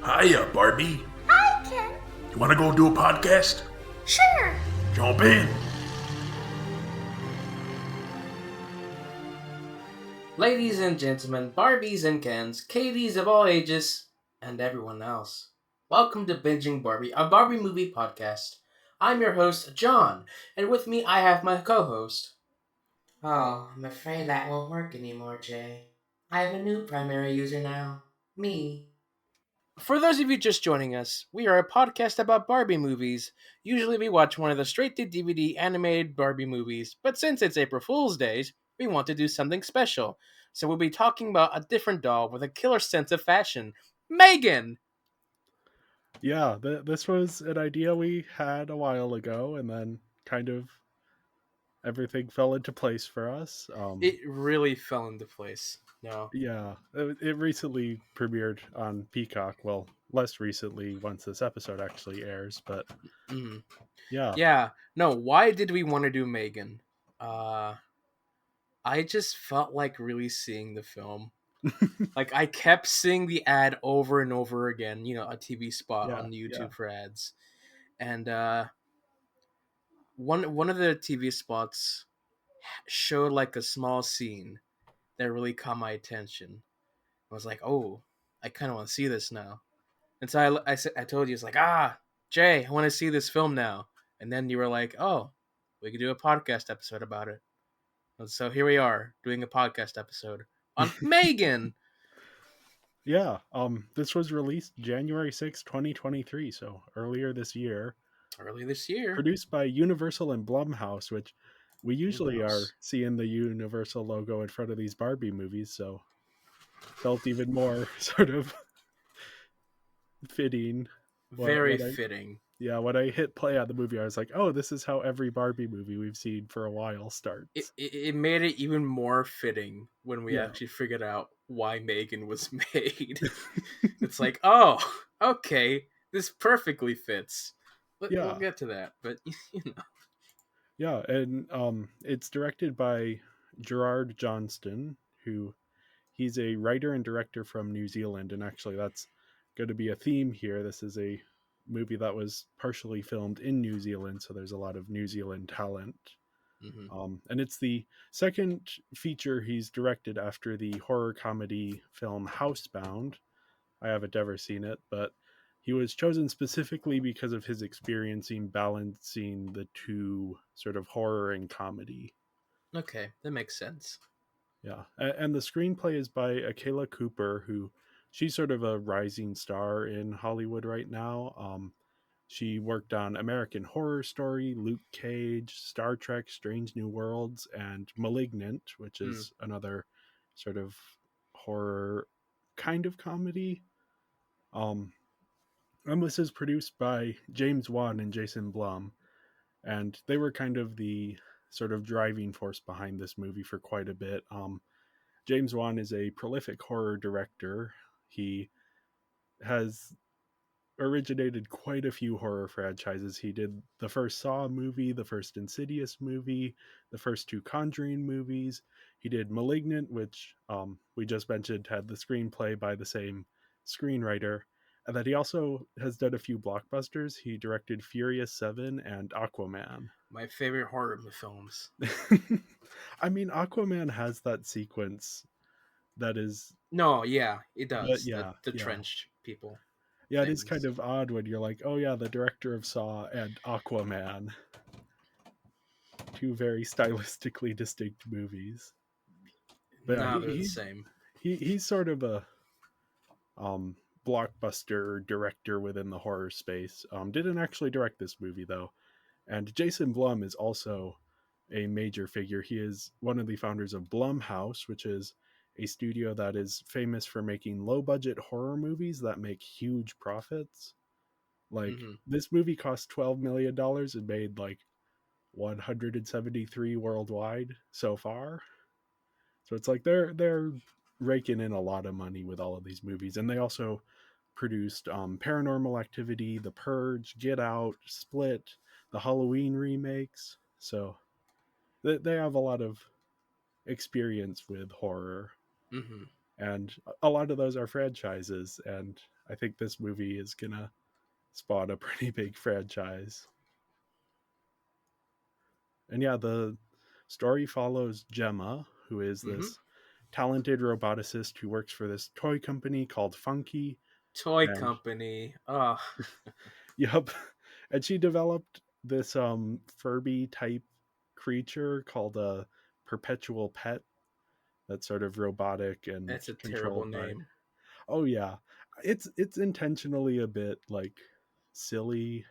Hiya, Barbie. Hi, Ken. You want to go do a podcast? Sure. Jump in. Ladies and gentlemen, Barbies and Kens, Katies of all ages, and everyone else. Welcome to Binging Barbie, a Barbie movie podcast. I'm your host, John, and with me I have my co-host. Oh, I'm afraid that won't work anymore, Jay. I have a new primary user now. Me. For those of you just joining us, we are a podcast about Barbie movies. Usually we watch one of the straight-to-DVD animated Barbie movies, but since it's April Fool's Day, we want to do something special. So we'll be talking about a different doll with a killer sense of fashion. M3GAN! Yeah, this was an idea we had a while ago, and then kind of everything fell into place for us. It really fell into place. No. Yeah, it recently premiered on Peacock. Well, less recently, once this episode actually airs, but Mm. yeah. Yeah. No, why did we want to do M3GAN? I just felt like really seeing the film. Like I kept seeing the ad over and over again, a TV spot Yeah, on yeah. YouTube for ads. And one of the TV spots showed like a small scene that really caught my attention. I was like, "Oh, I kind of want to see this now." And so I told you, it's like, Jay, I want to see this film now. And then you were like, "Oh, we could do a podcast episode about it." And so here we are doing a podcast episode on M3GAN. Yeah, this was released January 6th, 2023, so earlier this year. Early this year. Produced by Universal and Blumhouse, which we usually are Blumhouse. seeing the Universal logo in front of these Barbie movies, so felt even more sort of fitting. Very fitting. Yeah, when I hit play on the movie, I was like, oh, this is how every Barbie movie we've seen for a while starts. It made it even more fitting when we Yeah. actually figured out why M3GAN was made. It's like, oh, okay, this perfectly fits. Yeah. We'll get to that, but you know. Yeah, and it's directed by Gerard Johnston, who he's a writer and director from New Zealand, and actually that's going to be a theme here. This is a movie that was partially filmed in New Zealand, so there's a lot of New Zealand talent. Mm-hmm. And it's the second feature he's directed after the horror comedy film Housebound. I haven't ever seen it, but he was chosen specifically because of his experience in balancing the two, sort of horror and comedy. Okay, that makes sense. Yeah, and the screenplay is by Akela Cooper, who she's sort of a rising star in Hollywood right now. She worked on American Horror Story, Luke Cage, Star Trek, Strange New Worlds, and Malignant, which is another sort of horror kind of comedy. And this is produced by James Wan and Jason Blum, and they were kind of the sort of driving force behind this movie for quite a bit. James Wan is a prolific horror director. He has originated quite a few horror franchises. He did the first Saw movie, the first Insidious movie, the first two Conjuring movies. He did Malignant, which we just mentioned had the screenplay by the same screenwriter. And that he also has done a few blockbusters. He directed Furious 7 and Aquaman. My favorite horror films. I mean, Aquaman has that sequence that is. No, yeah, it does. Yeah, the yeah. trench people. Yeah, it things. is kind of odd when you're like, oh yeah, the director of Saw and Aquaman. Two very stylistically distinct movies. But No, they're the same. He's sort of a blockbuster director within the horror space. Didn't actually direct this movie though. And Jason Blum is also a major figure. He is one of the founders of Blumhouse, which is a studio that is famous for making low budget horror movies that make huge profits. Like this movie cost $12 million and made like 173 worldwide so far. So it's like they're raking in a lot of money with all of these movies, and they also produced Paranormal Activity, The Purge, Get Out, Split, the Halloween remakes. So they have a lot of experience with horror. Mm-hmm. And a lot of those are franchises, and I think this movie is gonna spawn a pretty big franchise. And yeah, the story follows Gemma, who is Mm-hmm. this talented roboticist who works for this toy company called Funky. Toy And company. Oh, yep, and she developed this Furby type creature called a perpetual pet that's sort of robotic and that's a terrible controlled by. name. Oh yeah, it's intentionally a bit like silly.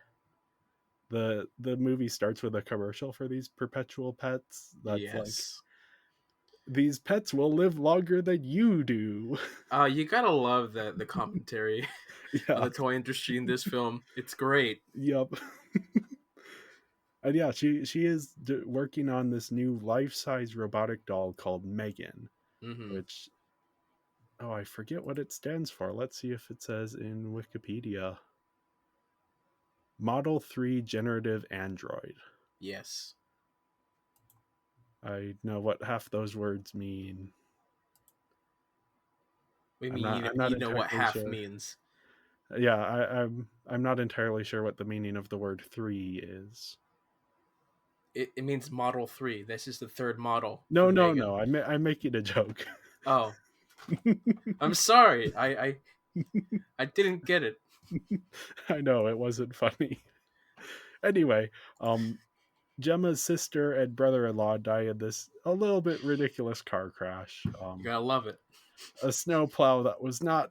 The movie starts with a commercial for these perpetual pets that's like, Yes. these pets will live longer than you do. You gotta love the commentary on Yeah, the toy industry in this film. It's great. yep. And yeah, she is working on this new life-size robotic doll called M3GAN, Mm-hmm. which, oh, I forget what it stands for. Let's see if it says in Wikipedia. Model 3 Generative Android. Yes. I know what half those words mean. We I'm mean not I'm not you know what entirely half sure. means. Yeah, I'm not entirely sure what the meaning of the word 3 is. It means Model 3. This is the third model for No, no, M3GAN. no. I'm making a joke. Oh, I'm sorry. I didn't get it. I know it wasn't funny. Anyway, um Gemma's sister and brother-in-law die in this a little bit ridiculous car crash. You gotta love it. A snowplow that was not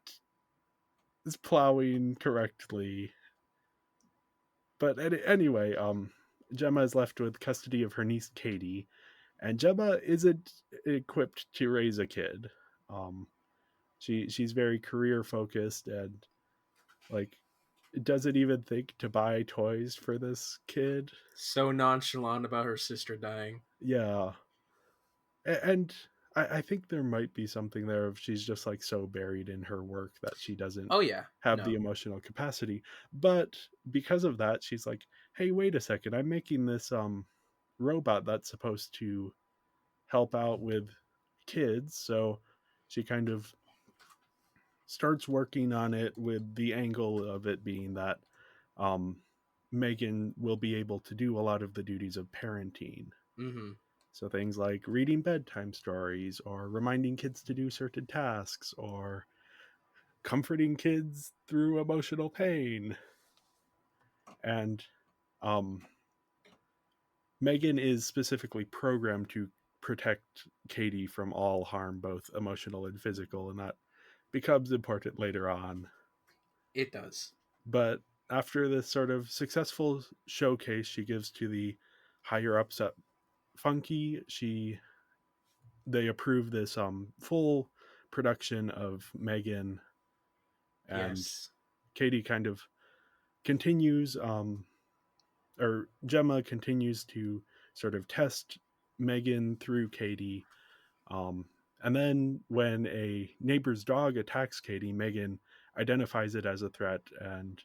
plowing correctly. But anyway, Gemma is left with custody of her niece Katie, and Gemma isn't equipped to raise a kid. Um, she's very career focused and like doesn't even think to buy toys for this kid. So nonchalant about her sister dying. Yeah, and I think there might be something there if she's just like so buried in her work that she doesn't Oh yeah. have the No. emotional capacity. But because of that, she's like, hey, wait a second, I'm making this robot that's supposed to help out with kids. So she kind of starts working on it with the angle of it being that um M3GAN will be able to do a lot of the duties of parenting. Mm-hmm. So things like reading bedtime stories or reminding kids to do certain tasks or comforting kids through emotional pain. And um, M3GAN is specifically programmed to protect Katie from all harm, both emotional and physical, and that becomes important later on. It does. But after this sort of successful showcase she gives to the higher ups at Funky, they approve this full production of M3GAN, and Yes. Katie kind of continues or Gemma continues to sort of test M3GAN through Katie. Um, and then when a neighbor's dog attacks Katie, M3GAN identifies it as a threat and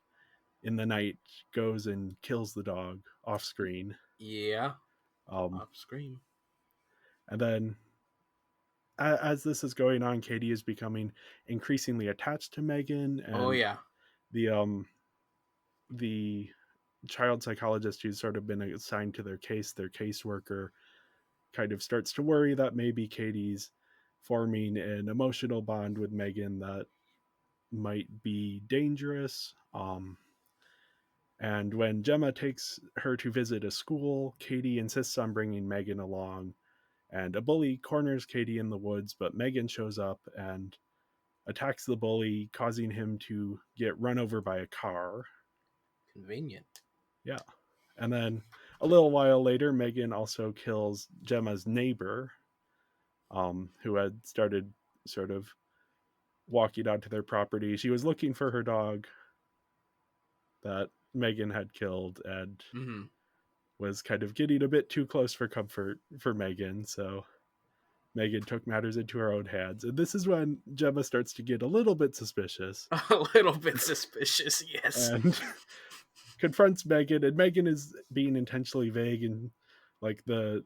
in the night goes and kills the dog off screen. Yeah. Um, Off screen. and then as this is going on, Katie is becoming increasingly attached to M3GAN, Oh and yeah. the the child psychologist who's sort of been assigned to their caseworker, kind of starts to worry that maybe Katie's forming an emotional bond with M3GAN that might be dangerous. And when Gemma takes her to visit a school, Katie insists on bringing M3GAN along, and a bully corners Katie in the woods, but M3GAN shows up and attacks the bully, causing him to get run over by a car. Convenient. Yeah. And then a little while later, M3GAN also kills Gemma's neighbor, who had started sort of walking onto their property. She was looking for her dog that M3GAN had killed and Mm-hmm. was kind of getting a bit too close for comfort for M3GAN. So M3GAN took matters into her own hands. And this is when Gemma starts to get a little bit suspicious A little bit suspicious, yes. and confronts M3GAN. And M3GAN is being intentionally vague, and like the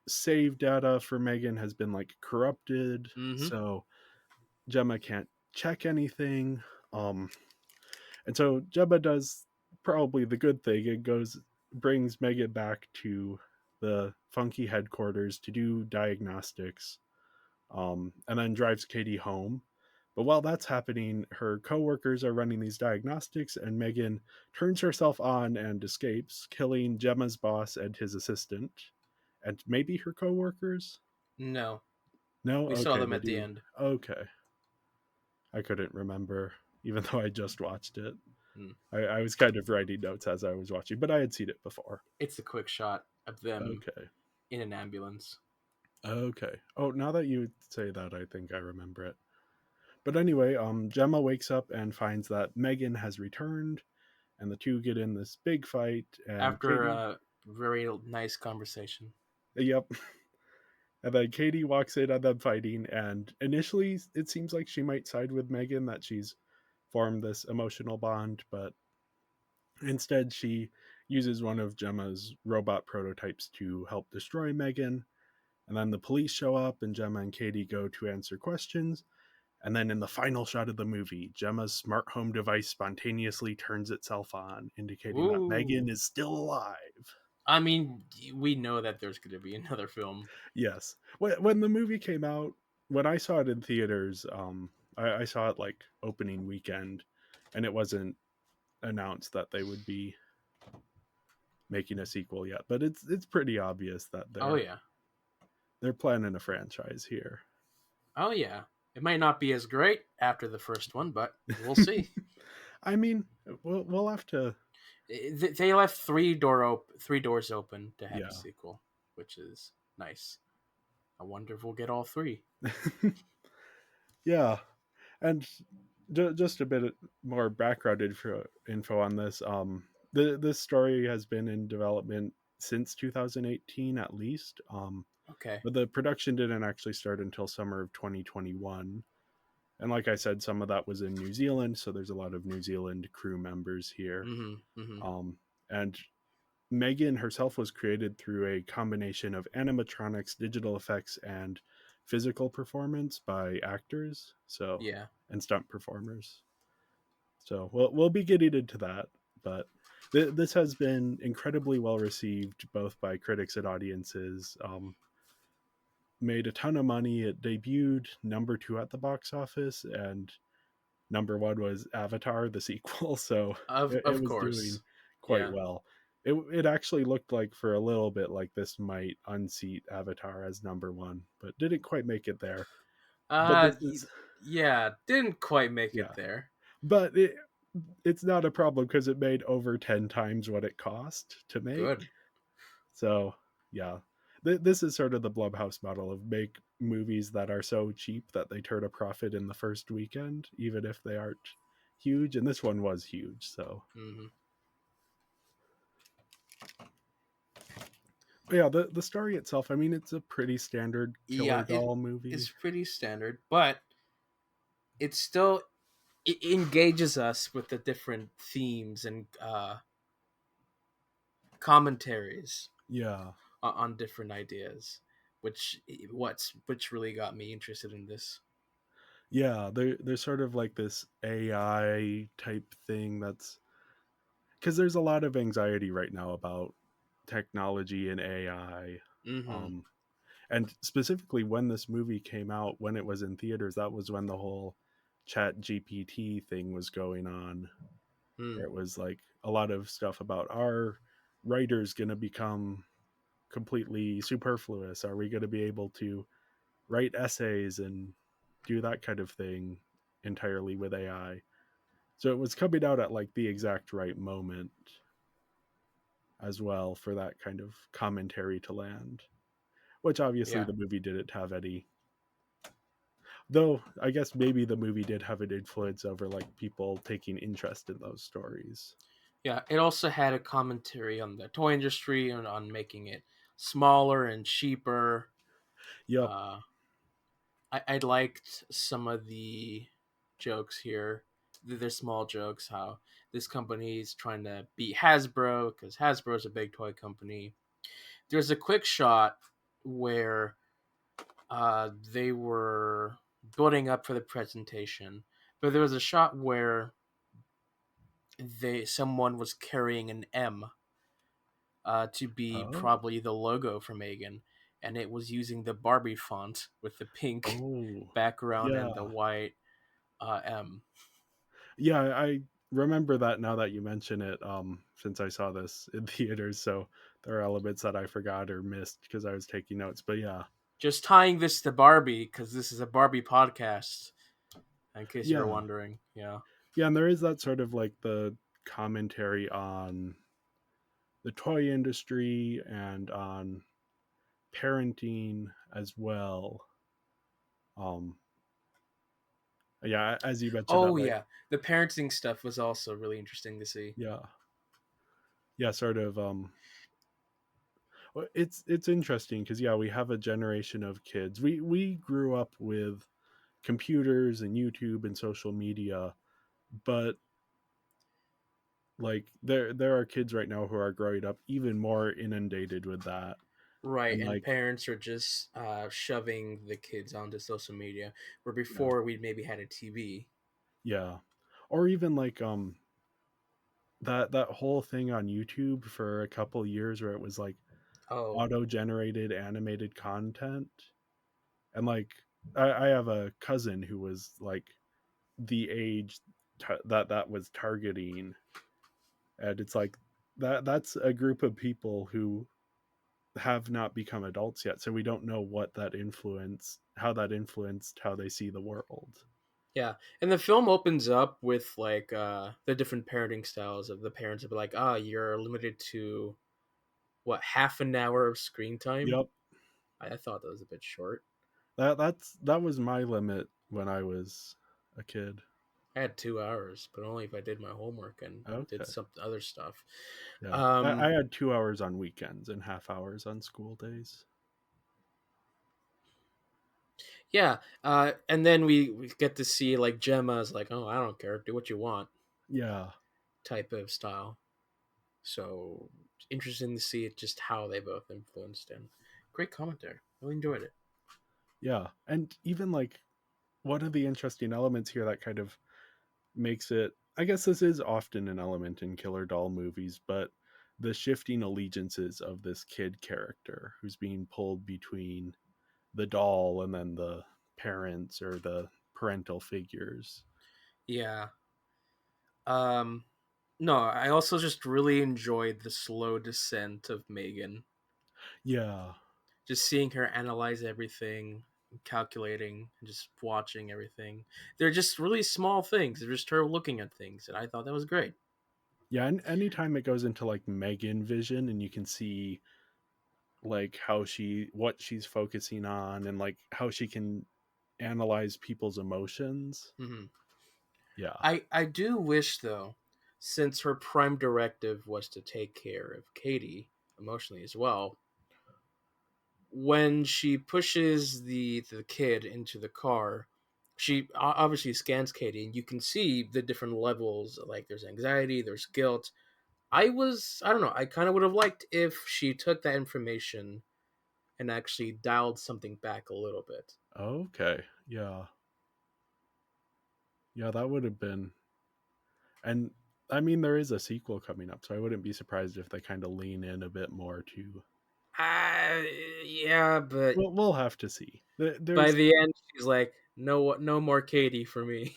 save data for M3GAN has been like corrupted. Mm-hmm. So Gemma can't check anything. Um, and so Gemma does probably the good thing and brings Megan back to the Funky headquarters to do diagnostics, and then drives Katie home. But while that's happening, her coworkers are running these diagnostics, and Megan turns herself on and escapes, killing Gemma's boss and his assistant, and maybe her coworkers. No, No, we saw okay, them they at the do. end. Okay, I couldn't remember, even though I just watched it. Hmm. I was kind of writing notes as I was watching, but I had seen it before. It's a quick shot of them Okay, in an ambulance. okay. Oh, now that you say that, I think I remember it. But anyway, Gemma wakes up and finds that Megan has returned, and the two get in this big fight. And After Katie, a very nice conversation. yep, and then Katie walks in on them fighting. And initially, it seems like she might side with Megan, that she's formed this emotional bond, but instead, she uses one of Gemma's robot prototypes to help destroy Megan. And then the police show up, and Gemma and Katie go to answer questions. And then in the final shot of the movie, Gemma's smart home device spontaneously turns itself on, indicating that Megan Ooh. is still alive. I mean, we know that there's going to be another film. Yes. When the movie came out, when I saw it in theaters, I saw it like opening weekend, and it wasn't announced that they would be making a sequel yet. But it's pretty obvious that Oh, yeah. they're planning a franchise here. Oh, yeah. It might not be as great after the first one, but we'll see. I mean, we'll have to. They left three doors open to have a Yeah. sequel, which is nice. I wonder if we'll get all three. Yeah, and just a bit more background info on this. This story has been in development since 2018 at least. Okay. But the production didn't actually start until summer of 2021. And like I said, some of that was in New Zealand, so there's a lot of New Zealand crew members here. Mm-hmm. Mm-hmm. And Megan herself was created through a combination of animatronics, digital effects, and physical performance by actors, so Yeah. and stunt performers. So we'll be getting into that, but this has been incredibly well received both by critics and audiences. Made a ton of money. It debuted number 2 at the box office, and number 1 was Avatar, the sequel. So it Of was doing course. quite Yeah. well. It actually looked like for a little bit like this might unseat Avatar as number 1, but didn't quite make it there. But Uh, this is yeah. Didn't quite make yeah, it there. but it's not a problem because it made over 10 times what it cost to make. Good. So yeah, this is sort of the Blumhouse model of make movies that are so cheap that they turn a profit in the first weekend, even if they aren't huge. And this one was huge. So Mm-hmm. yeah, the story itself, I mean, it's a pretty standard Yeah. killer doll movie. It's pretty standard, but it still it engages us with the different themes and commentaries Yeah. on different ideas, which really got me interested in this. Yeah, there's sort of like this AI type thing that's because there's a lot of anxiety right now about technology and AI. Mm-hmm. Um, and specifically when this movie came out, when it was in theaters, that was when the whole chat GPT thing was going on. Mm. It was like a lot of stuff about, are writers going to become completely superfluous? Are we going to be able to write essays and do that kind of thing entirely with AI? So it was coming out at like the exact right moment as well for that kind of commentary to land, which obviously Yeah. the movie didn't have any. Though I guess maybe the movie did have an influence over like people taking interest in those stories. Yeah. It also had a commentary on the toy industry and on making it smaller and cheaper. Yep. Uh, I liked some of the jokes here. They're small jokes. How this company is trying to beat Hasbro because Hasbro is a big toy company. There's a quick shot where they were building up for the presentation. But there was a shot where someone was carrying an M to be Oh, probably the logo for M3GAN, and it was using the Barbie font with the pink oh, background and the yeah, white M. yeah. I remember that now that you mention it. Since I saw this in theaters, so there are elements that I forgot or missed because I was taking notes. But yeah, Just tying this to Barbie because this is a Barbie podcast. In case you were yeah, wondering, yeah. yeah. And there is that sort of like the commentary on the toy industry and on parenting as well. Um, yeah, as you mentioned that, Oh like, yeah, the parenting stuff was also really interesting to see. yeah, yeah, sort of. It's interesting because yeah, we have a generation of kids. We grew up with computers and YouTube and social media, but like there are kids right now who are growing up even more inundated with that, Right, and and like parents are just shoving the kids onto social media, where yeah, before we maybe had a TV. yeah, or even like that whole thing on YouTube for a couple years where it was like Oh, auto generated animated content, and like I have a cousin who was like the age that was targeting, and it's like that's a group of people who have not become adults yet, so we don't know what that influence how that influenced how they see the world. yeah, and the film opens up with like the different parenting styles of the parents will be like, ah, you're limited to what, half an hour of screen time. Yep, I thought that was a bit short. that was my limit when I was a kid. I had 2 hours, but only if I did my homework and did Okay, some other stuff. yeah, I Um, had 2 hours on weekends and half hours on school days. yeah, and then we get to see like Gemma's like, oh, I don't care, do what you want Yeah, type of style. So interesting to see just how they both influenced and great commentary. Really enjoyed it. yeah, and even like one of the interesting elements here that kind of makes it, I guess this is often an element in killer doll movies, but the shifting allegiances of this kid character who's being pulled between the doll and then the parents or the parental figures. Yeah. Um, no, I also just really enjoyed the slow descent of M3GAN. Yeah, Just seeing her analyze everything, calculating, and just watching everything. They're just really small things. They're just her looking at things, and I thought that was great. yeah, and anytime it goes into like Megan vision and you can see like how she what she's focusing on and like how she can analyze people's emotions. Hmm. Yeah. I do wish though, since her prime directive was to take care of Katie emotionally as well, when she pushes the kid into the car, she obviously scans Katie, and you can see the different levels. Like there's anxiety, there's guilt. I don't know. I kind of would have liked if she took that information and actually dialed something back a little bit. Okay. Yeah. Yeah, that would have been, and I mean there is a sequel coming up, so I wouldn't be surprised if they kind of lean in a bit more to. Uh, yeah, but We'll have to see. by There's the end, she's like, no, no more Katie for me.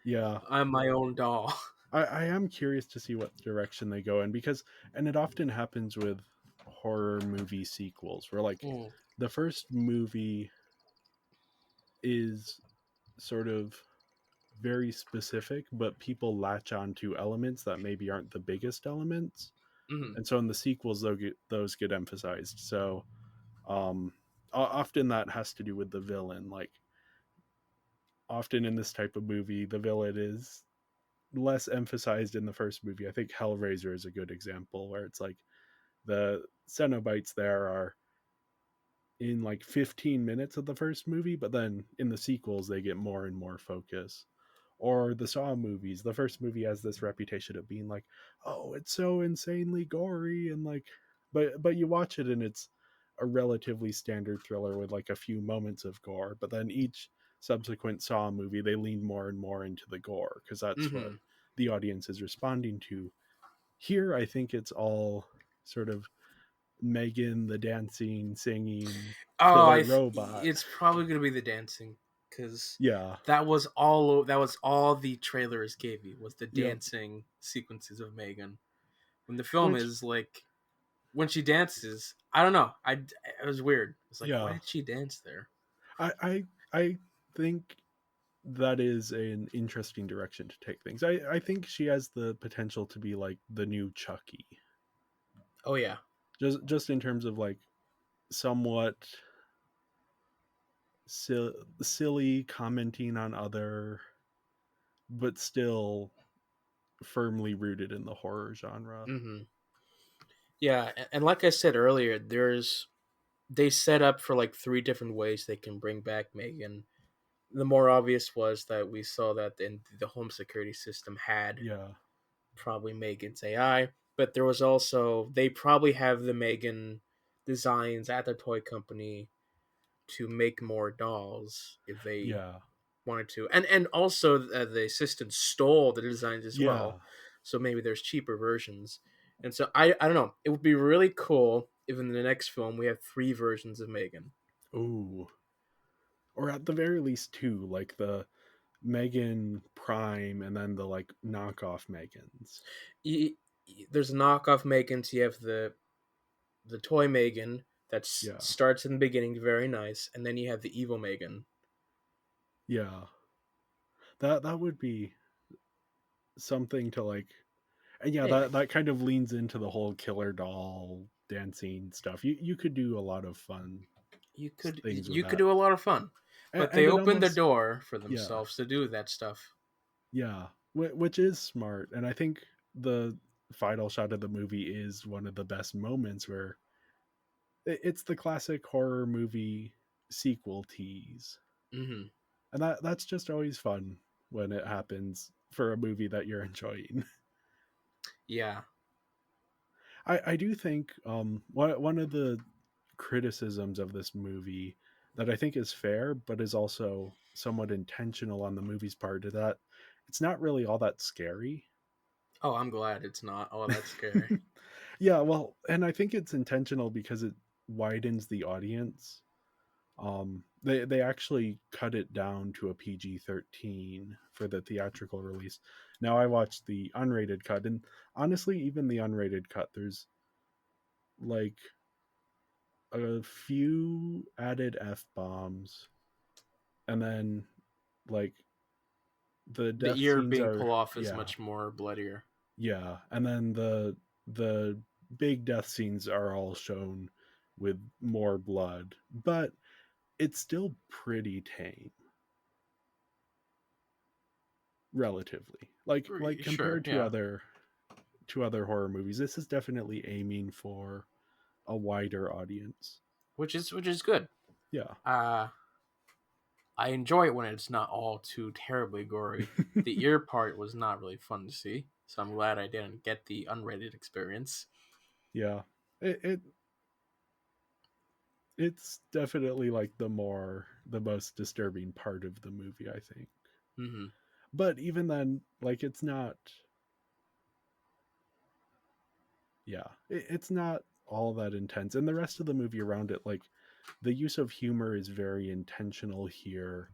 yeah. I'm my own doll. I am curious to see what direction they go in because, and it often happens with horror movie sequels where like Mm, the first movie is sort of very specific, but people latch on to elements that maybe aren't the biggest elements, mm, and so in the sequels those get emphasized. So um often that has to do with the villain. Like often in this type of movie the villain is less emphasized in the first movie. I think Hellraiser is a good example where it's like the Cenobites there are in like 15 minutes of the first movie, but then in the sequels they get more and more focus. Or the Saw movies. The first movie has this reputation of being like, oh, it's so insanely gory and like, but you watch it and it's a relatively standard thriller with like a few moments of gore. But then each subsequent Saw movie, they lean more and more into the gore because that's what Mm-hmm. the audience is responding to. Here, I think it's all sort of Megan, the dancing, singing Oh, killer robot. it's probably gonna be the dancing because Yeah. that was all the trailers gave you was the Yep. dancing sequences of Megan. When the film Which, is like when she dances, I don't know. It was weird. It's like why yeah, did she dance there? I think that is an interesting direction to take things. I think she has the potential to be like the new Chucky. Oh yeah. Just in terms of like somewhat silly commenting on other, but still firmly rooted in the horror genre. Mm-hmm. Yeah, and like I said earlier, they set up for like three different ways they can bring back Megan. The more obvious was that we saw that in the home security system had Yeah. probably Megan's AI, but there was also they probably have the Megan designs at the toy company to make more dolls if they Yeah. wanted to, and also the assistant stole the designs as Yeah. well, so maybe there's cheaper versions, and so I don't know. It would be really cool if in the next film we have three versions of Megan. Ooh. Or at the very least two, like the Megan Prime and then the like knockoff Megans. Y- There's knockoff Megans. You have the toy Megan that Yeah. starts in the beginning very nice, and then you have the evil Megan. Yeah. That would be something to like, and yeah, Hey, that kind of leans into the whole killer doll dancing stuff. You could do a lot of fun things with you could that. do a lot of fun, but they And it opened the almost, door for yeah. themselves to do that stuff. Yeah, which is smart. And I think the final shot of the movie is one of the best moments where it's the classic horror movie sequel tease. Hmm. And that's just always fun when it happens for a movie that you're enjoying. Yeah. I do think one of the criticisms of this movie that I think is fair, but is also somewhat intentional on the movie's part, is that it's not really all that scary. Oh, I'm glad it's not all that scary. Yeah, well, and I think it's intentional because it widens the audience. They actually cut it down to a PG-13 for the theatrical release. Now I watched the unrated cut, and honestly, even the unrated cut, there's like a few added f bombs, and then like the The death ear scenes being are, pulled off is yeah, much more bloodier. yeah, and then the big death scenes are all shown with more blood, but it's still pretty tame relatively. Like Sure, compared yeah, to other horror movies, this is definitely aiming for a wider audience. which is good. Yeah. Uh I enjoy it when it's not all too terribly gory. The ear part was not really fun to see, so I'm glad I didn't get the unrated experience. Yeah. It it's definitely like the most disturbing part of the movie, I think. Hmm. But even then, like it's not, yeah, it's not all that intense. And the rest of the movie around it, like the use of humor is very intentional here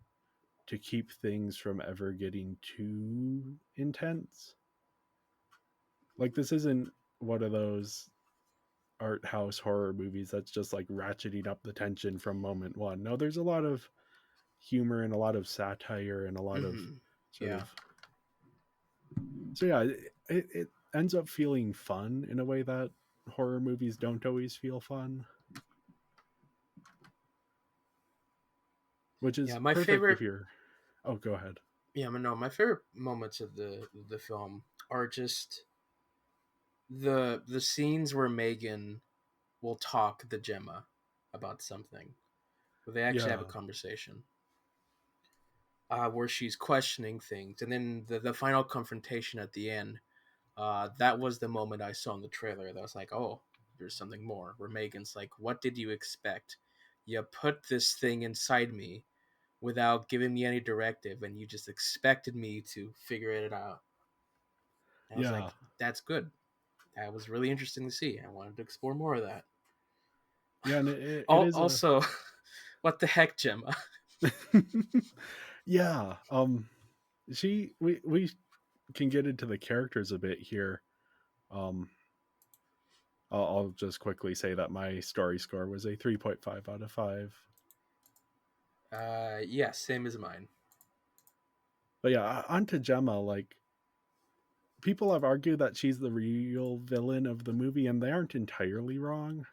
to keep things from ever getting too intense. Like this isn't one of those art house horror movies that's just like ratcheting up the tension from moment one. No, there's a lot of humor and a lot of satire and a lot of Hmm. sort Yeah. of, so yeah, it ends up feeling fun in a way that horror movies don't always feel fun, which is Yeah, my perfect if favorite you're, oh, go ahead. yeah, but no, my favorite moments of the film are just the scenes where Megan will talk to Gemma about something. Where they actually have a Yeah. conversation. Where she's questioning things, and then the final confrontation at the end. That was the moment I saw in the trailer. That was like, oh, there's something more. Where Megan's like, "What did you expect? You put this thing inside me. without giving me any directive, and you just expected me to figure it out. And I was Yeah. like, that's good. That was really interesting to see. I wanted to explore more of that. Yeah, and it is a Also, what the heck, Gemma? yeah. We can get into the characters a bit here. Um, I'll just quickly say that my story score was a 3.5 out of 5. Yeah, same as mine. But yeah, on to Gemma. Like, people have argued that she's the real villain of the movie, and they aren't entirely wrong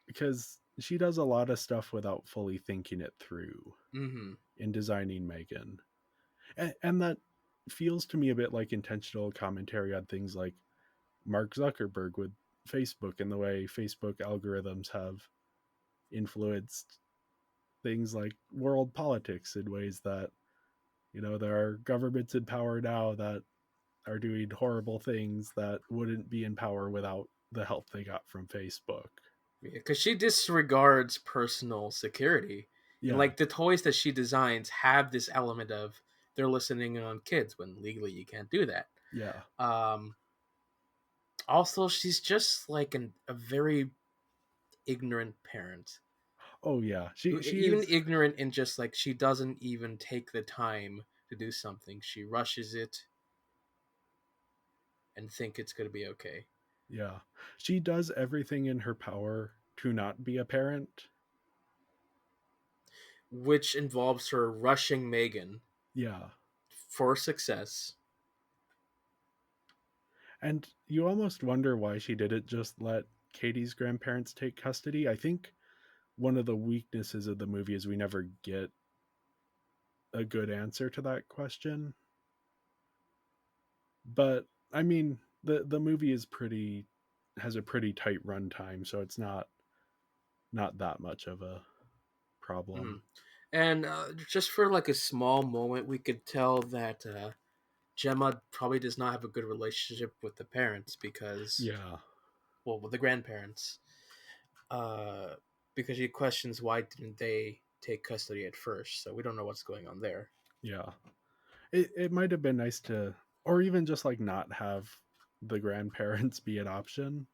because she does a lot of stuff without fully thinking it through Mm-hmm. in designing M3GAN. And that feels to me a bit like intentional commentary on things like Mark Zuckerberg with Facebook and the way Facebook algorithms have influenced things like world politics in ways that, there are governments in power now that are doing horrible things that wouldn't be in power without the help they got from Facebook. Because she disregards personal security, and Yeah, like the toys that she designs have this element of they're listening on kids when legally you can't do that. yeah. Um, Also, she's just like a very ignorant parent. Oh yeah. She Even is ignorant in just like she doesn't even take the time to do something. She rushes it and think it's going to be okay, yeah. She does everything in her power to not be a parent. which involves her rushing M3GAN Yeah. for success. And you almost wonder why she didn't just let Katie's grandparents take custody. I think one of the weaknesses of the movie is we never get a good answer to that question. But I mean, the movie is pretty has a pretty tight runtime, so it's not that much of a Mhm. problem. And just for like a small moment, we could tell that Gemma probably does not have a good relationship with the parents because, Yeah, well, with the grandparents, uh, because she questions why didn't they take custody at first. So we don't know what's going on there. yeah. It might have been nice to, or even just like not have the grandparents be an option.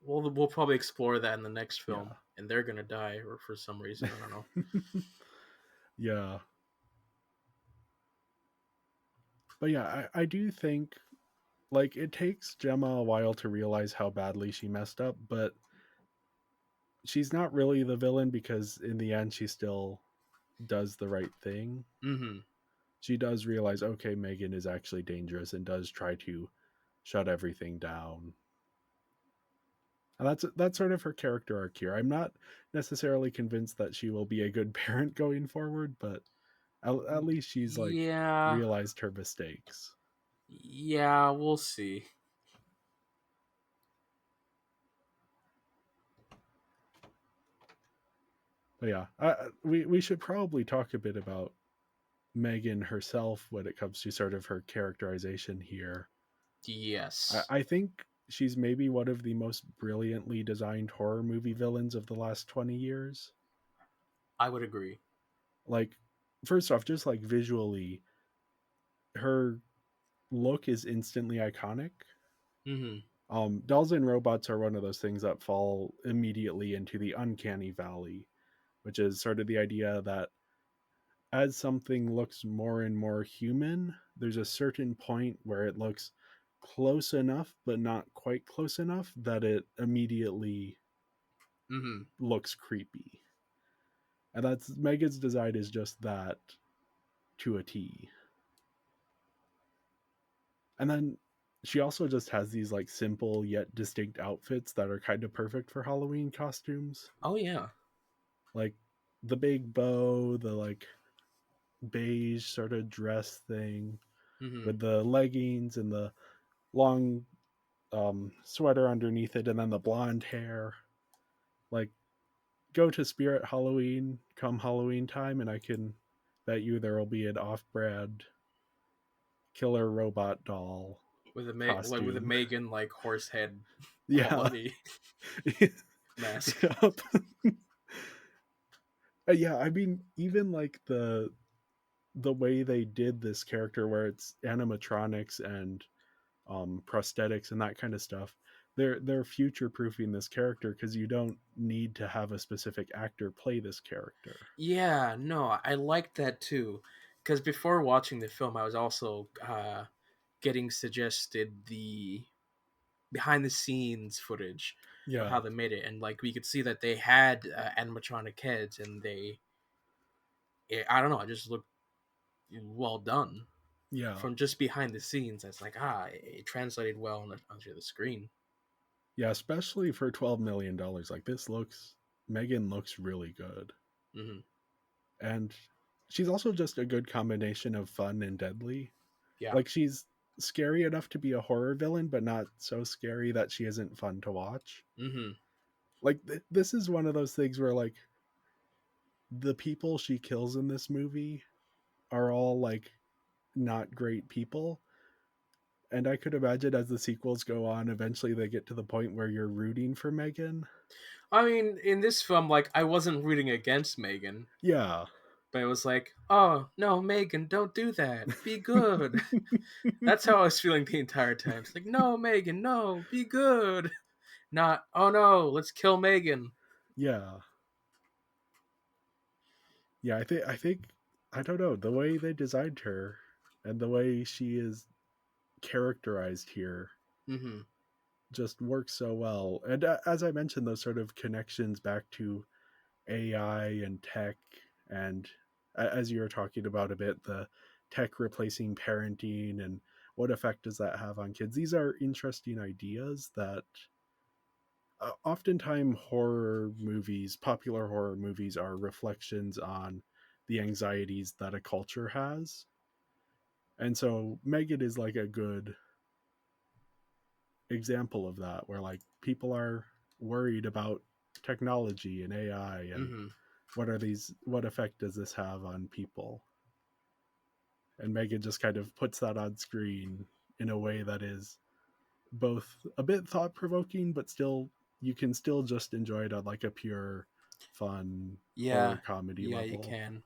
We'll probably explore that in the next Yeah. film, and they're gonna die or for some reason. I don't know. Yeah. But yeah, I do think like it takes Gemma a while to realize how badly she messed up, but she's not really the villain because in the end she still does the right thing. Mm-hmm. She does realize, okay, M3GAN is actually dangerous and does try to shut everything down. And that's sort of her character arc here. I'm not necessarily convinced that she will be a good parent going forward, but at least she's like Yeah, realized her mistakes. yeah, we'll see. But yeah, we should probably talk a bit about M3GAN herself when it comes to sort of her characterization here. Yes, I think she's maybe one of the most brilliantly designed horror movie villains of the last 20 years. I would agree. Like, first off, just like visually, her look is instantly iconic. Mm-hmm. Dolls and robots are one of those things that fall immediately into the uncanny valley, which is sort of the idea that as something looks more and more human, there's a certain point where it looks close enough, but not quite close enough that it immediately Mm-hmm. looks creepy. And that's M3GAN's design is just that to a T. And then she also just has these like simple yet distinct outfits that are kind of perfect for Halloween costumes. Oh yeah. Like the big bow, the like beige sort of dress thing Mm-hmm. with the leggings and the long sweater underneath it and then the blonde hair. Like go to Spirit Halloween come Halloween time and I can bet you there will be an off-brand killer robot doll With like with a costume. M3GAN like horse head Yeah. quality mask. Yep. Yeah, I mean, even like the way they did this character, where it's animatronics and prosthetics and that kind of stuff. They're future proofing this character because you don't need to have a specific actor play this character. Yeah, no, I like that too. Because before watching the film, I was also getting suggested the behind the scenes footage of Yeah, how they made it, and like we could see that they had animatronic heads, and I don't know, it just looked well done yeah, from just behind the scenes. It's like it translated well onto the screen. yeah. Especially for $12 million, like this looks, Megan looks really good, Hmm. and she's also just a good combination of fun and deadly. Yeah. Like she's scary enough to be a horror villain, but not so scary that she isn't fun to watch. Hmm. Like this is one of those things where like the people she kills in this movie are all like not great people. And I could imagine as the sequels go on, eventually they get to the point where you're rooting for Megan. I mean, in this film, like I wasn't rooting against Megan, Yeah. but it was like, oh no, Megan, don't do that. Be good. That's how I was feeling the entire time. It's like, no, Megan, no, be good. Not, oh no, let's kill Megan. Yeah. Yeah, I think I don't know, the way they designed her and the way she is characterized here Hmm. just works so well. And as I mentioned, those sort of connections back to AI and tech, and as you were talking about a bit, the tech replacing parenting and what effect does that have on kids? These are interesting ideas that oftentimes popular horror movies, are reflections on the anxieties that a culture has. And so Megan is like a good example of that, where like people are worried about technology and AI and Hmm. what effect does this have on people? And Megan just kind of puts that on screen in a way that is both a bit thought provoking, but still you can still just enjoy it on like a pure fun Yeah, horror comedy yeah, you level. can.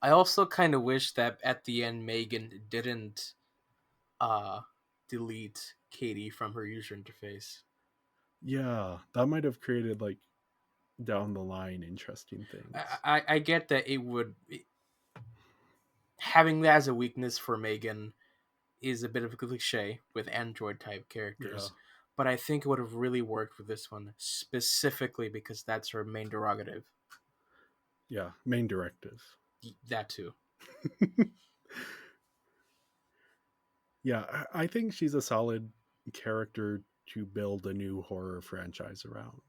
I also kind of wish that at the end Megan didn't uh delete Katie from her user interface. Yeah, that might have created like down the line interesting things. I get that it would having that as a weakness for Megan is a bit of a cliche with Android type Yeah, characters, but I think it would have really worked with this one specifically because that's her main derogative. yeah, main directive. That too. Yeah, I think she's a solid character to build a new horror franchise around.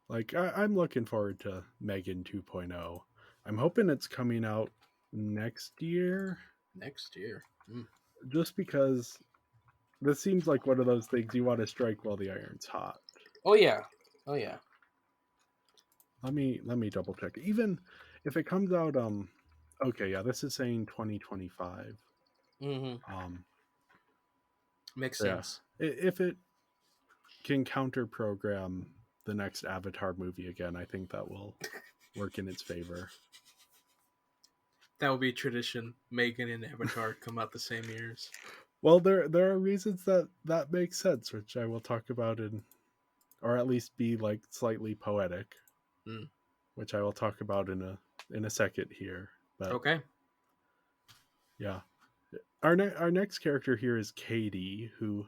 Like I'm looking forward to Megan 2.0. I'm hoping it's coming out next year, Next year. Mm. just because this seems like one of those things you want to strike while the iron's hot. Oh yeah. Oh yeah. Let me double check. Even if it comes out okay, yeah, this is saying 2025. Hmm. Um Makes so yeah, sense. if it can counter program the next Avatar movie again, I think that will work in its favor. That would be tradition. Megan and Avatar come out the same years. Well, there are reasons that that makes sense, which I will talk about in, or at least be like slightly poetic, Mm. which I will talk about in a second here. But Okay. yeah, our next character here is Katie, who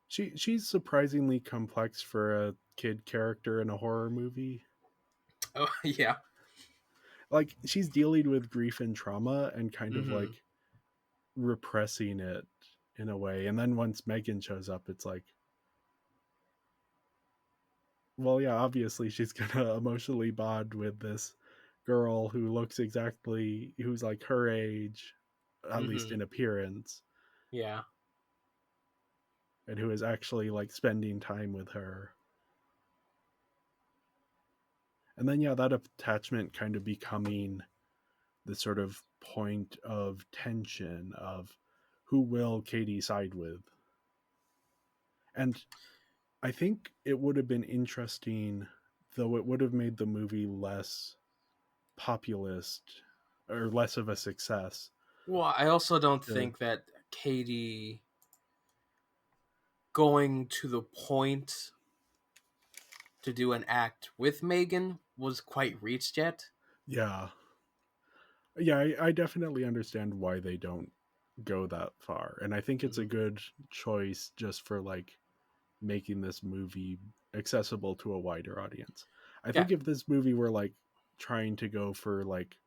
she's surprisingly complex for a kid character in a horror movie. Oh yeah. Like she's dealing with grief and trauma and kind of Hmm. like repressing it in a way. And then once Megan shows up, it's like, well, yeah, obviously she's gonna emotionally bond with this girl who looks exactly, who's like her age, at least Hmm. in appearance, Yeah. and who is actually like spending time with her. And then yeah, that attachment kind of becoming the sort of point of tension of who will Katie side with. And I think it would have been interesting though it would have made the movie less populist or less of a success. Well, I also don't to- think that Katie going to the point to do an act with Megan was quite reached yet. yeah. Yeah, I definitely understand why they don't go that far. And I think it's a Mhm. good choice just for like making this movie accessible to a wider audience. I Yeah. think if this movie were like trying to go for like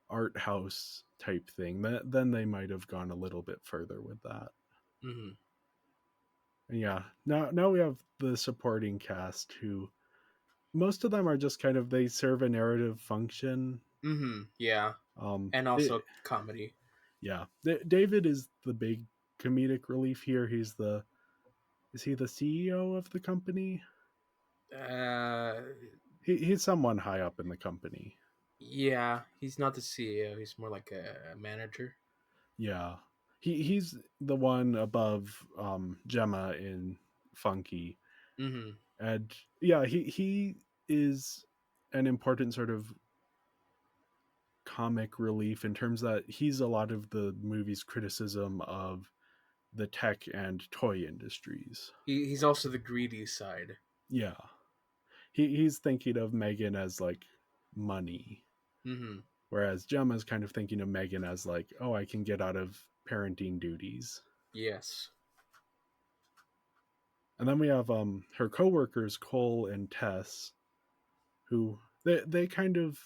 art house type thing, then they might have gone a little bit further with that. Hmm. And yeah, now we have the supporting cast who most of them are just kind of they serve a narrative function. Hmm. Yeah. And It, also comedy. yeah, David is the big comedic relief here. Is he the CEO of the company? Uh, He's someone high up in the company. yeah, he's not the CEO. He's more like a manager. Yeah, he's the one above Gemma in Funky, Hmm. and yeah, he is an important sort of comic relief in terms that he's a lot of the movie's criticism of the tech and toy industries. He's also the greedy side. Yeah, he's thinking of Megan as like money, Hmm. whereas Gemma's kind of thinking of Megan as like, oh, I can get out of parenting duties. Yes. And then we have her coworkers Cole and Tess, who they kind of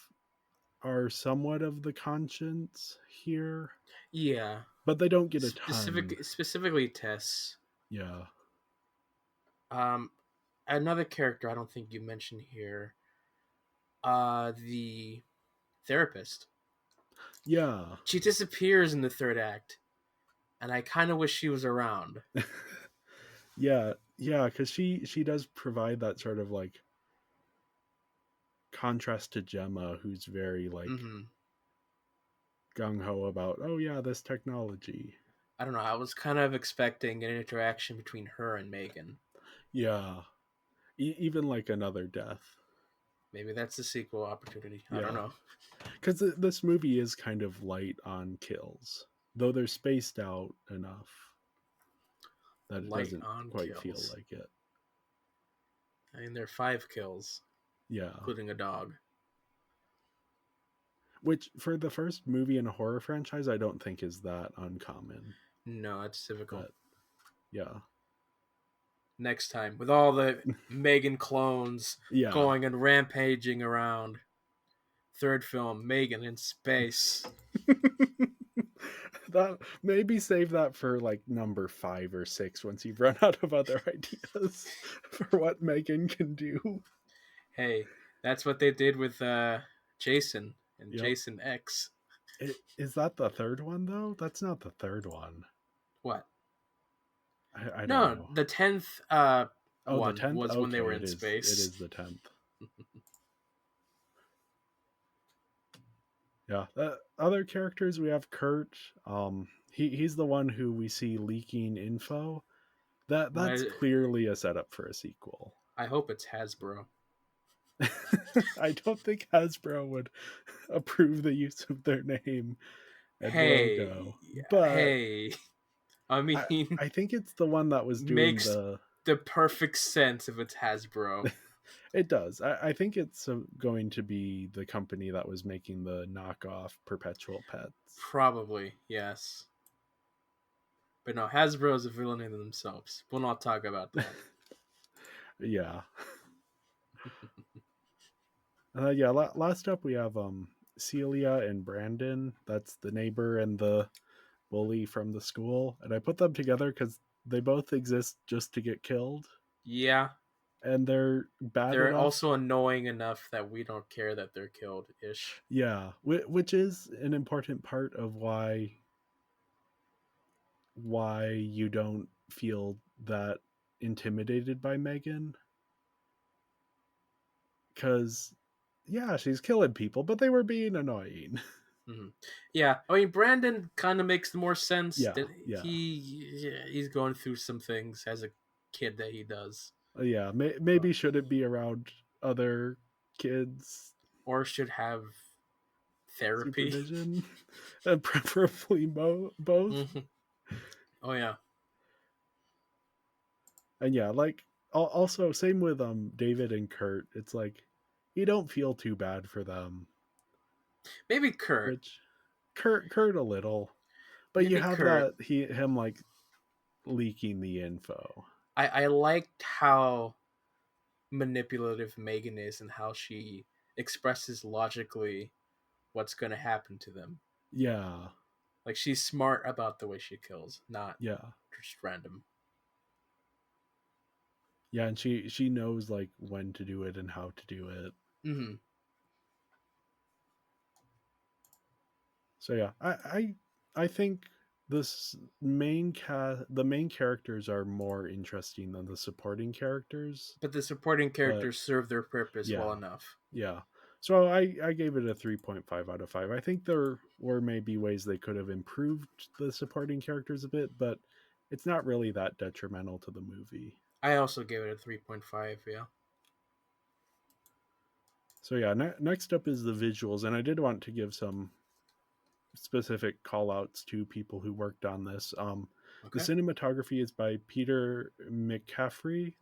are somewhat of the conscience here, Yeah. but they don't get a ton. Specifically Tess. Yeah, Um, Another character I don't think you mentioned here. The therapist. yeah, She disappears in the third act, and I kind of wish she was around. yeah, because she does provide that sort of like contrast to Gemma, who's very like Hmm. gung ho about, oh yeah, this technology. I don't know. I was kind of expecting an interaction between her and Megan. Yeah, even like another death. Maybe that's the sequel opportunity. I don't Yeah, know. because this movie is kind of light on kills, though they're spaced out enough that it Light doesn't on quite feel kills. like it. I mean, there are 5 kills, Yeah, including a dog. which for the first movie in a horror franchise, I don't think is that uncommon. No, it's typical. But yeah, Next time, with all the Megan clones yeah. going and rampaging around. Third film, Megan in space. That maybe save that for like number 5 or 6 once you've run out of other ideas for what Megan can do. Hey, that's what they did with Jason and Yep. Jason X. Is that the third one though? That's not the third one. What? I don't No, know. the 10th Oh, the one 10th. was when they Okay, were it in is. It space. is the 10th. Yeah. Other characters we have Kurt. He's the one who we see leaking info. That's But clearly a setup for a sequel. I hope it's Hasbro. I don't think Hasbro would approve the use of their name and Hey, logo, but hey. I I mean, I think it's the one that was doing makes the perfect sense if it's Hasbro. it does. I think it's going to be the company that was making the knockoff Perpetual Pets. Probably, yes. But no, Hasbro is a villain in themselves. We'll not talk about that. Yeah. Yeah. Last up, we have Celia and Brandon. That's the neighbor and the bully from the school, and I put them together because they both exist just to get killed, Yeah, and they're bad they're enough. also annoying enough that we don't care that they're killed ish. Yeah, which is an important part of why you don't feel that intimidated by Megan, because yeah, she's killing people, but they were being annoying. Hmm. Yeah, I mean Brandon kind of makes more sense Yeah, that yeah, he's going through some things as a kid that he does. yeah. Uh, Maybe should it be around other kids or should have therapy. supervision, and preferably both. Mhm. Oh yeah, And yeah, like also same with David and Kurt. It's like you don't feel too bad for them, maybe Kurt. which Kurt a little, but you Maybe have Kurt. that him like leaking the info. I liked how manipulative Megan is and how she expresses logically what's going to happen to them. Yeah, Like she's smart about the way she kills, not yeah, just random. yeah, and she knows like when to do it and how to do it. Mm-hmm. So yeah, I think the main characters are more interesting than the supporting characters. But the supporting But characters serve their purpose well yeah, enough. yeah. So I gave it a 3.5 out of 5. I think there were maybe ways they could have improved the supporting characters a bit, but it's not really that detrimental to the movie. I also gave it a 3.5, yeah. So yeah, next up is the visuals, and I did want to give some specific call outs to people who worked on this. The Okay. cinematography is by Peter McCaffrey,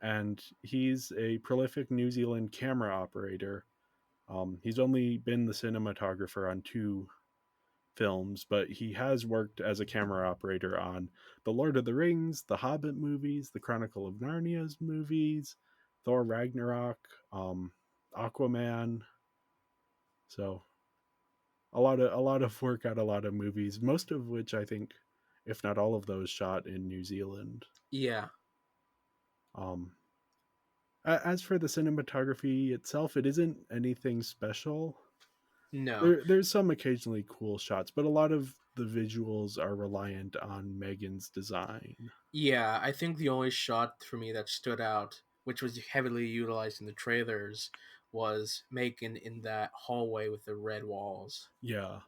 and he's a prolific New Zealand camera operator. He's only been the cinematographer on 2 films, but he has worked as a camera operator on the Lord of the Rings, the Hobbit movies, the Chronicle of Narnia's movies, Thor Ragnarok, Aquaman. So a lot of work at a lot of movies, most of which I think, if not all of those, shot in New Zealand. Yeah. Um, as for the cinematography itself, it isn't anything special. No. There's some occasionally cool shots, but a lot of the visuals are reliant on Megan's design. Yeah, I think the only shot for me that stood out, which was heavily utilized in the trailers, was Megan in that hallway with the red walls. Yeah,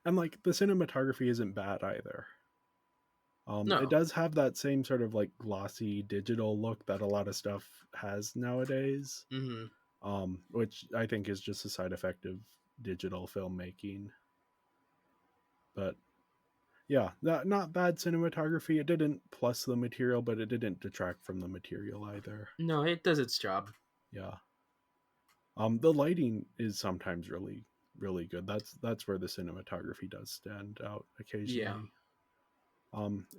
and like the cinematography isn't bad either. It No. does have that same sort of like glossy digital look that a lot of stuff has nowadays, Mm-hmm. which I think is just a side effect of digital filmmaking. But yeah, not bad cinematography. It didn't plus the material, but it didn't detract from the material either. No, it does its job. Yeah. The lighting is sometimes really, really good. That's where the cinematography does stand out Yeah. occasionally.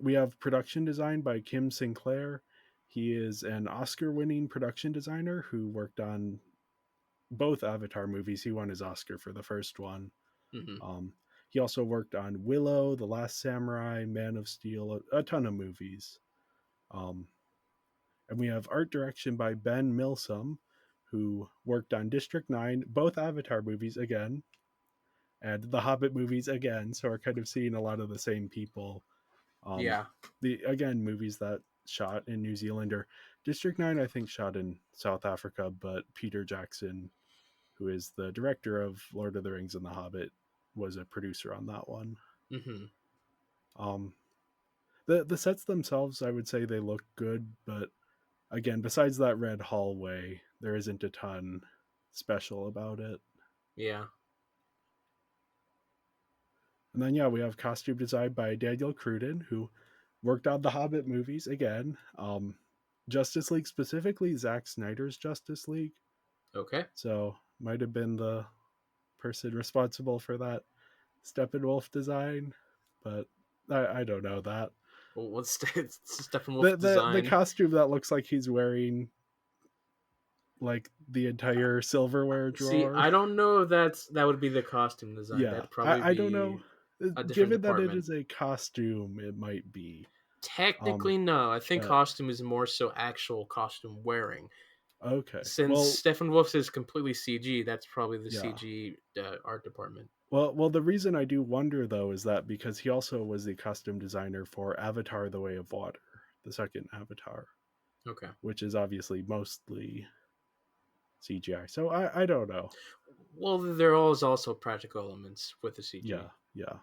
We have production design by Kim Sinclair. He is an Oscar-winning production designer who worked on both Avatar movies. He won his Oscar for the first one. Mm-hmm. Um, he also worked on Willow, The Last Samurai, Man of Steel, a ton of movies. Um, and we have art direction by Ben Milsom, who worked on District 9, both Avatar movies again, and the Hobbit movies again. So we're kind of seeing a lot of the same people. Um, Yeah. the again movies that shot in New Zealand, or District 9 I think shot in South Africa, but Peter Jackson, who is the director of Lord of the Rings and The Hobbit, was a producer on that one. Mm-hmm. Um, the sets themselves, I would say they look good, but again, besides that red hallway, there isn't a ton special about it. Yeah. And then yeah, we have costume design by Daniel Cruden, who worked on the Hobbit movies again. Justice League, specifically Zack Snyder's Justice League. Okay. So might have been the person responsible for that Steppenwolf design, but I don't know that. Well, what's Steppenwolf The design? costume that looks like he's wearing like the entire silverware See, drawer. I don't know if that would be the costume design. Yeah, That'd probably I don't know. be a different Given that it department. is a costume, it might be. Um, Technically, no. I think but costume is more so actual costume wearing. okay, Since well, Steppenwolf is completely CG, that's probably the yeah. CG art department. Well, the reason I do wonder though is that because he also was the costume designer for Avatar: The Way of Water, the second Avatar, Okay. which is obviously mostly CGI. So I don't know. Well, there are also practical elements with the CG. Yeah, yeah.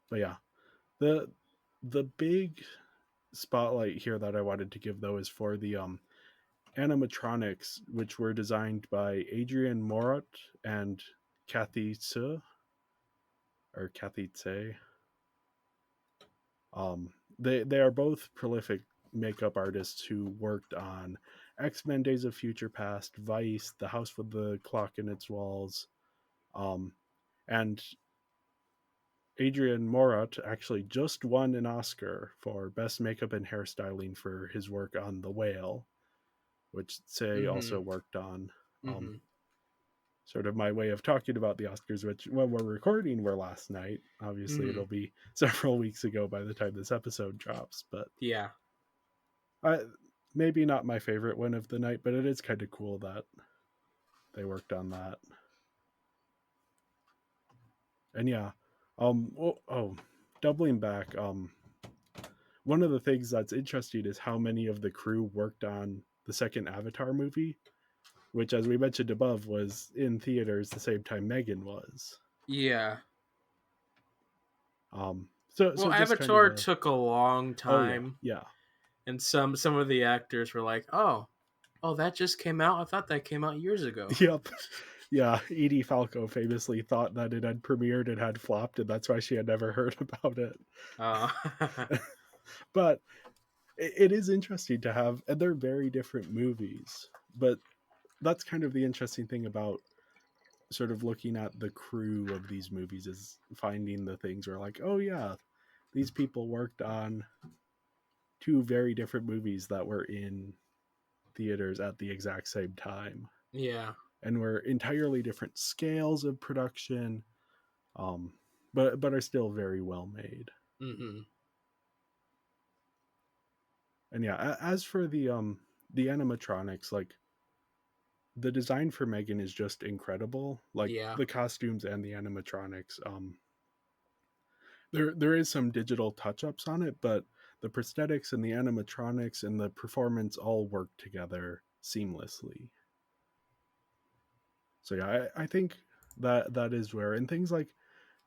But yeah, the big spotlight here that I wanted to give though is for the animatronics, which were designed by Adrian Morat and Kathy Tse or Kathy Tse. They are both prolific makeup artists who worked on X-Men: Days of Future Past, Vice, The House with the Clock in Its Walls, and Adrian Morat actually just won an Oscar for best makeup and hairstyling for his work on The Whale, which Tse Mm-hmm. also worked on. Um, Mm-hmm. Sort of my way of talking about the Oscars, which when we're recording were last night. Obviously, Mm-hmm. it'll be several weeks ago by the time this episode drops, but Yeah. I, maybe not my favorite win of the night, but it is kind of cool that they worked on that. And yeah, doubling back, one of the things that's interesting is how many of the crew worked on the second Avatar movie, which, as we mentioned above, was in theaters the same time M3GAN was. Yeah. So Well, just kind of Avatar a took a long oh yeah, time, yeah. and some of the actors were like, "Oh, that just came out. I thought that came out years ago." Yep. Yeah, Edie Falco famously thought that it had premiered and had flopped, and that's why she had never heard about it. Uh, But it is interesting to have, and they're very different movies. But that's kind of the interesting thing about sort of looking at the crew of these movies is finding the things where, like, oh yeah, these people worked on two very different movies that were in theaters at the exact same time yeah. and were entirely different scales of production, um, but are still very well made. Mm-hmm. And yeah, as for the animatronics, like the design for M3GAN is just incredible. Like Yeah. the costumes and the animatronics. There is some digital touch ups on it, but the prosthetics and the animatronics and the performance all work together seamlessly. So yeah, I think that is where, and things like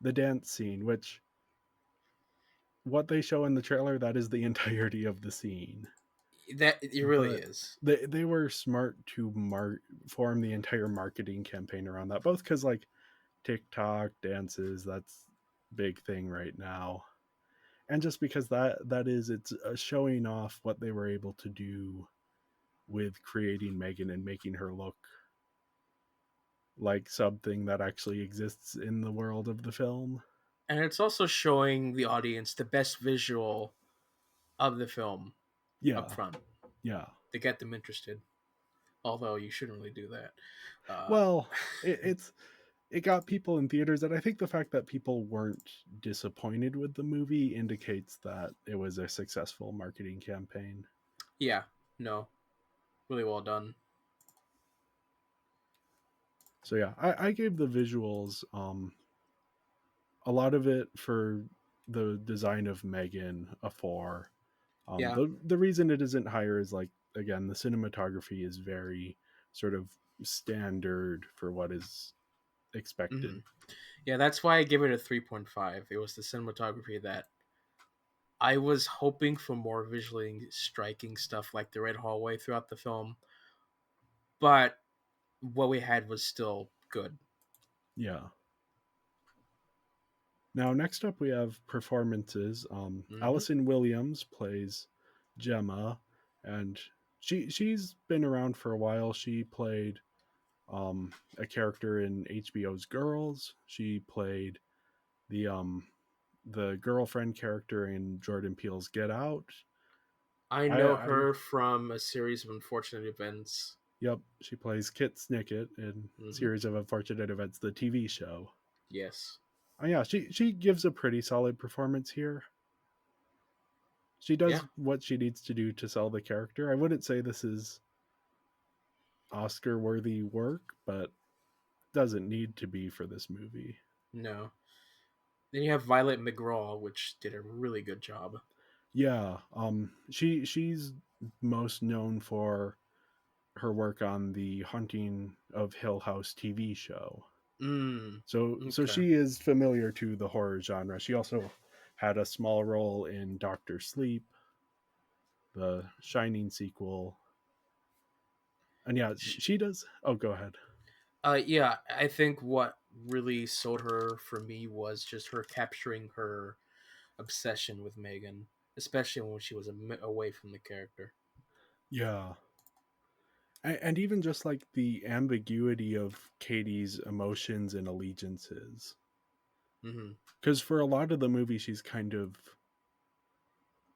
the dance scene, which what they show in the trailer, that is the entirety of the scene. That it really But is. they were smart to form the entire marketing campaign around that, both because like TikTok dances, that's big thing right now, and just because that is it's showing off what they were able to do with creating M3GAN and making her look like something that actually exists in the world of the film. And it's also showing the audience the best visual of the film up Yeah, front yeah. to get them interested. Although you shouldn't really do that. Uh, Well, it's it got people in theaters, and I think the fact that people weren't disappointed with the movie indicates that it was a successful marketing campaign. yeah, no, really well done. So yeah, I gave the visuals a lot of it for the design of M3GAN a 4. Yeah. The reason it isn't higher is, like, again, the cinematography is very sort of standard for what is expected. Mm-hmm. Yeah, that's why I give it a 3.5. It was the cinematography that I was hoping for more visually striking stuff like the red hallway throughout the film, but what we had was still good. Yeah. Now, next up, we have performances. Mm-hmm. Allison Williams plays Gemma, and she's been around for a while. She played a character in HBO's Girls. She played the um, the girlfriend character in Jordan Peele's Get Out. I know I her from a series of unfortunate events. Yep, she plays Kit Snicket in Mm-hmm. Series of Unfortunate Events, the TV show. Yes. Oh yeah, she gives a pretty solid performance here. She Yeah. does what she needs to do to sell the character. I wouldn't say this is Oscar worthy work, but doesn't need to be for this movie. No. Then you have Violet McGraw, which did a really good job. Yeah, she's most known for her work on the Haunting of Hill House TV show. Mm. So Okay. she is familiar to the horror genre. She also had a small role in Doctor Sleep, the Shining sequel. And yeah, she does. Oh, go ahead. Yeah, I think what really sold her for me was just her capturing her obsession with Megan, especially when she was away from the character. Yeah. And even just like the ambiguity of Katie's emotions and allegiances. Hmm. Because for a lot of the movie, she's kind of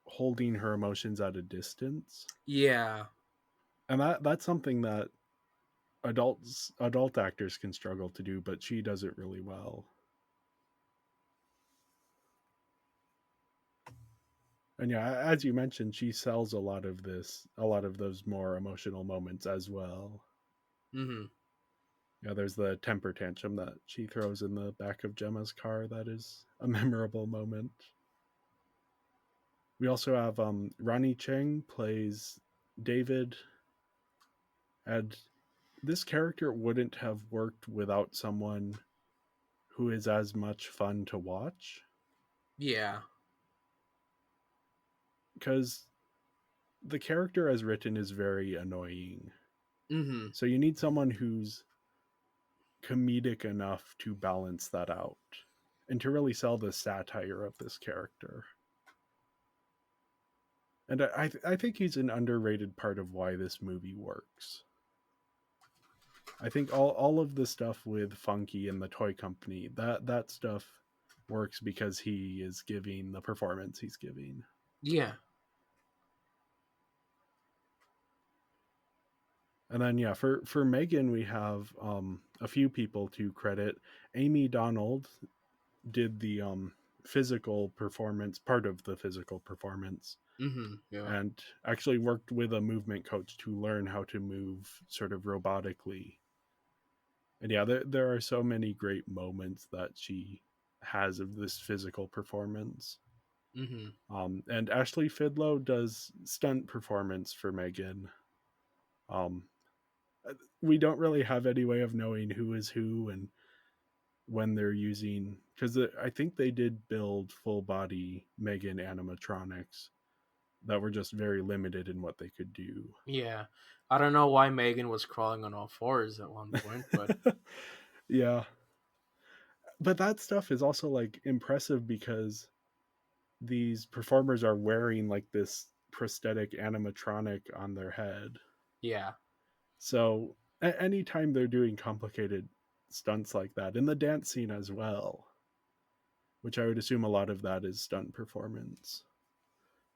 holding her emotions at a distance. Yeah. And that's something that adult actors can struggle to do, but she does it really well. And yeah, as you mentioned, she sells a lot of those more emotional moments as well. Hmm. Yeah, there's the temper tantrum that she throws in the back of Gemma's car. That is a memorable moment. We also have Ronnie Cheng plays David, and this character wouldn't have worked without someone who is as much fun to watch, Yeah. because the character as written is very annoying. Hmm. So you need someone who's comedic enough to balance that out and to really sell the satire of this character. And I think he's an underrated part of why this movie works. I think all of the stuff with Funky and the toy company, that stuff works because he is giving the performance he's giving. Yeah. And then yeah, for Megan we have a few people to credit. Amy Donald did the physical performance, part of the physical performance, Yeah. and actually worked with a movement coach to learn how to move sort of robotically. And yeah, there are so many great moments that she has of this physical performance. Hmm. And Ashley Fidlow does stunt performance for Megan. Um, we don't really have any way of knowing who is who and when they're using, because I think they did build full body Megan animatronics that were just very limited in what they could do. Yeah. I don't know why Megan was crawling on all fours at one point, but Yeah, but that stuff is also like impressive because these performers are wearing like this prosthetic animatronic on their head. yeah. So anytime they're doing complicated stunts like that, in the dance scene as well, which I would assume a lot of that is stunt performance,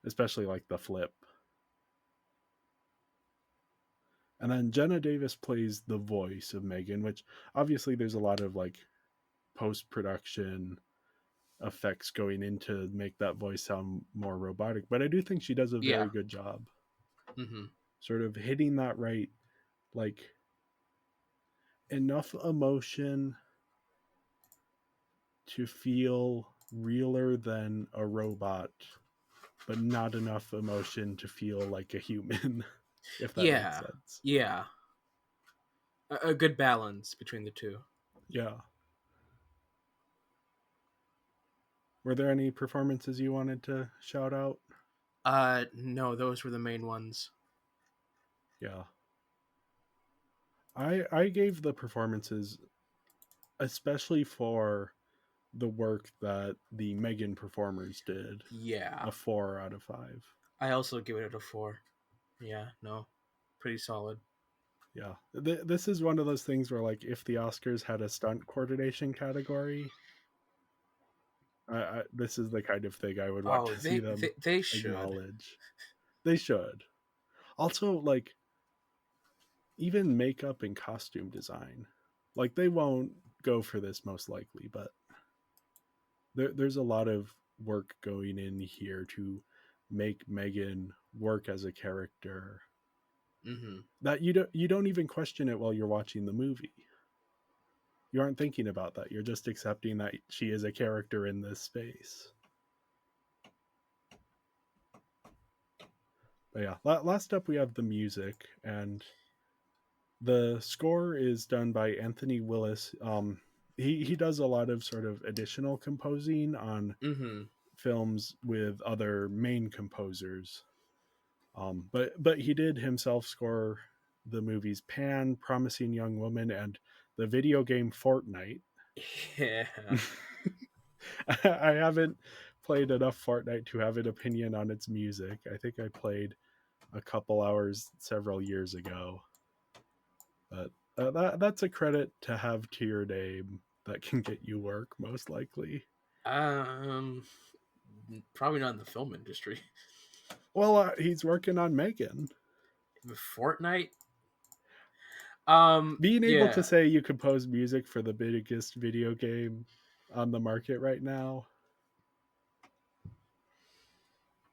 especially like the flip. And then Jenna Davis plays the voice of Megan, which obviously there's a lot of like post production effects going into make that voice sound more robotic. But I do think she does a Yeah. very good job, Hmm. sort of hitting that right, like enough emotion to feel realer than a robot, but not enough emotion to feel like a human, if that makes Yeah. sense. Yeah. A good balance between the two. Yeah. Were there any performances you wanted to shout out? No, those were the main ones. Yeah. I gave the performances, especially for the work that the Megan performers did, Yeah. a 4 out of 5. I also give it a 4. Yeah, no. Pretty solid. Yeah. This is one of those things where, like, if the Oscars had a stunt coordination category, this is the kind of thing I would want Oh, to see them they should. acknowledge. They should. Also, like, even makeup and costume design. Like, they won't go for this most likely, but there's a lot of work going in here to make Megan work as a character Hmm. that you don't even question it while you're watching the movie. You aren't thinking about that. You're just accepting that she is a character in this space. But yeah, last up we have the music, and the score is done by Anthony Willis. He does a lot of sort of additional composing on Hmm. films with other main composers. But he did himself score the movies Pan, Promising Young Woman, and the video game Fortnite. Yeah. I haven't played enough Fortnite to have an opinion on its music. I think I played a couple hours several years ago, but that's a credit to have to your name that can get you work, most likely. Um, Probably not in the film industry. Well, he's working on Megan. Fortnite. Being able to Yeah, say you compose music for the biggest video game on the market right now,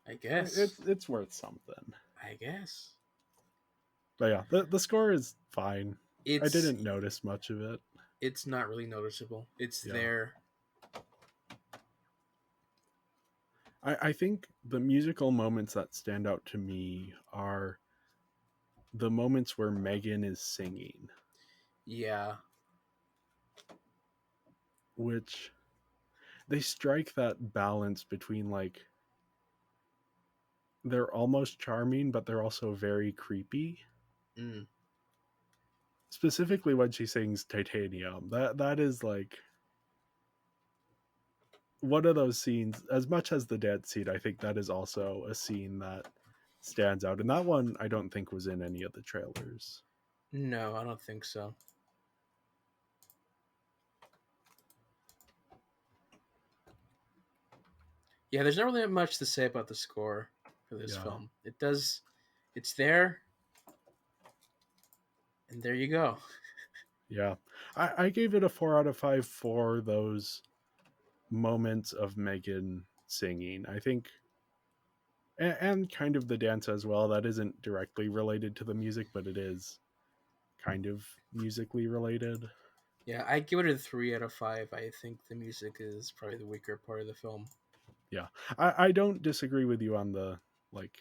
I guess. it's worth something. I guess But yeah, the score is fine. I it's didn't notice much of it. it's not really noticeable. It's Yeah. there. I think the musical moments that stand out to me are the moments where Megan is singing, Yeah. which they strike that balance between like they're almost charming, but they're also very creepy. Mm. Specifically when she sings Titanium. That is like one of those scenes, as much as the dance scene, I think that is also a scene that stands out. And that one I don't think was in any of the trailers. No, I don't think so. Yeah, there's not really much to say about the score for this Yeah. film. It's there, and there you go. Yeah. I gave it a 4 out of 5 for those moments of Megan singing. I think and kind of the dance as well. That isn't directly related to the music, but it is kind of musically related. Yeah, I give it a 3 out of 5. I think the music is probably the weaker part of the film. Yeah. I don't disagree with you on the like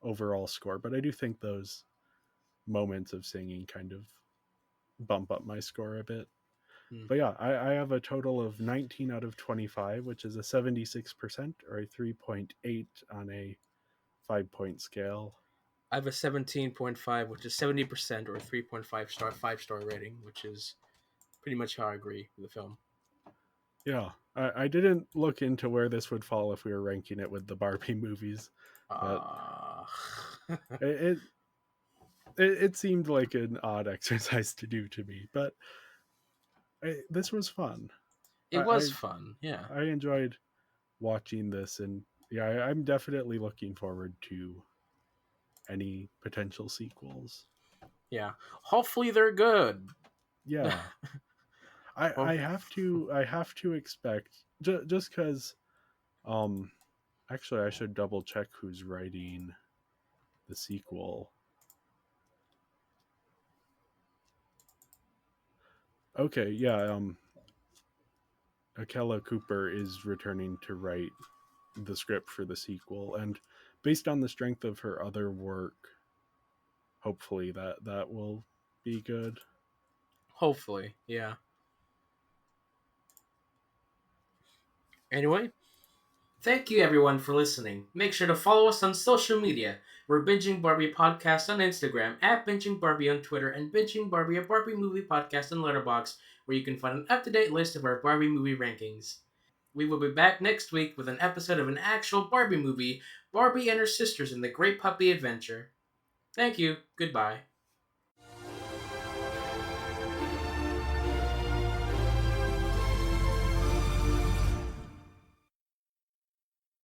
overall score, but I do think those moments of singing kind of bump up my score a bit. Hmm. But yeah, I have a total of 19 out of 25, which is a 76% or a 3.8 on a 5 point scale. I have a 17.5, which is 70%, or a 3.5 star, 5-star rating, which is pretty much how I agree with the film. Yeah, I didn't look into where this would fall if we were ranking it with the Barbie movies, but Uh, it it seemed like an odd exercise to do to me. But this was fun. it I, was fun. Yeah. I enjoyed watching this, and yeah, I'm definitely looking forward to any potential sequels. Yeah. Hopefully they're good. Yeah, Oh, I have to expect just because um actually I should double check who's writing the sequel. Okay, yeah, Akela Cooper is returning to write the script for the sequel, and based on the strength of her other work, hopefully that will be good. hopefully. Yeah. Anyway, thank you everyone for listening. Make sure to follow us on social media. We're Binging Barbie Podcast on Instagram, at Binging Barbie on Twitter, and Binging Barbie, a Barbie movie podcast on Letterboxd, where you can find an up-to-date list of our Barbie movie rankings. We will be back next week with an episode of an actual Barbie movie, Barbie and Her Sisters in the Great Puppy Adventure. Thank you. Goodbye.